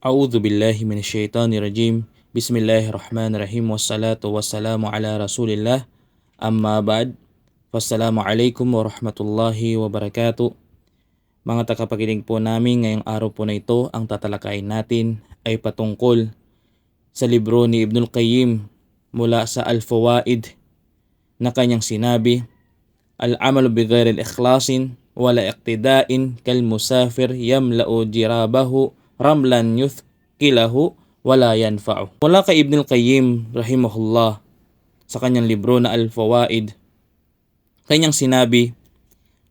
A'udzu billahi minasyaitonir rajim. Bismillahirrahmanirrahim. Wassalatu wassalamu ala Rasulillah. Amma ba'd. Wassalamualaikum warahmatullahi wabarakatuh. Mga tagapakinig po namin, ngayong araw po na ito, ang tatalakayin natin ay patungkol sa libro ni Ibnul Qayyim mula sa Al-Fawaid na kanyang sinabi, Al-amalu bighairi al-ikhlasin wala iqtida'in kal musafir yamla'u jirabahu ramlan yuthqilahu wala yanfa'u. Mula kay Ibnul Qayyim rahimahullah sa kanyang libro na Al-Fawaid, kanyang sinabi,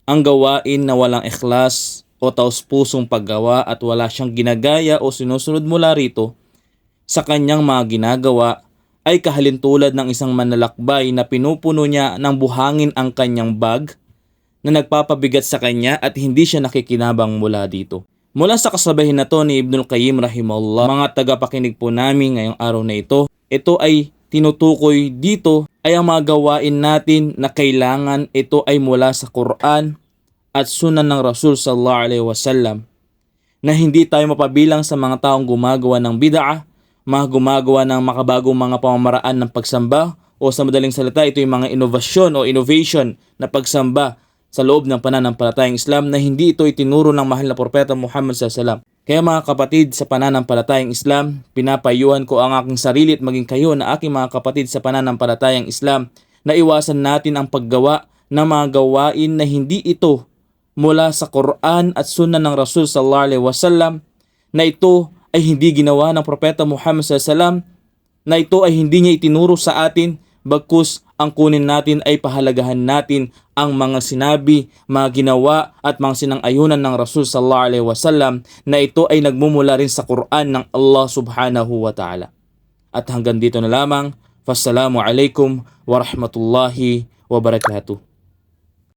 ang gawain na walang ikhlas o taos-pusong paggawa at wala siyang ginagaya o sinusunod mula rito sa kanyang mga ginagawa ay kahalintulad ng isang manlalakbay na pinupuno niya ng buhangin ang kanyang bag na nagpapabigat sa kanya at hindi siya nakikinabang mula dito. Mula sa kasabahin na to ni Ibnul Qayyim rahimahullah, mga tagapakinig po namin ngayong araw na ito ay tinutukoy dito ay ang mga gawain natin na kailangan ito ay mula sa Quran at Sunan ng Rasul sallallahu alaihi wasallam, na hindi tayo mapabilang sa mga taong gumagawa ng bid'ah, mga gumagawa ng makabagong mga pamamaraan ng pagsamba, o sa madaling salita ito yung mga innovation na pagsamba sa loob ng pananampalatayang Islam na hindi ito itinuro ng mahal na propeta Muhammad SAW. Kaya mga kapatid sa pananampalatayang Islam, pinapayuhan ko ang aking sarili at maging kayo na aking mga kapatid sa pananampalatayang Islam na iwasan natin ang paggawa ng mga gawain na hindi ito mula sa Quran at Sunnah ng Rasul sallallahu alaihi wasallam, na ito ay hindi ginawa ng propeta Muhammad SAW, na ito ay hindi niya itinuro sa atin, bagkus ang kunin natin ay pahalagahan natin ang mga sinabi, mga ginawa at mga sinang-ayunan ng Rasul sallallahu alaihi wasallam na ito ay nagmumula rin sa Quran ng Allah subhanahu wa ta'ala. At hanggang dito na lamang. Wassalamu alaikum warahmatullahi wabarakatuh.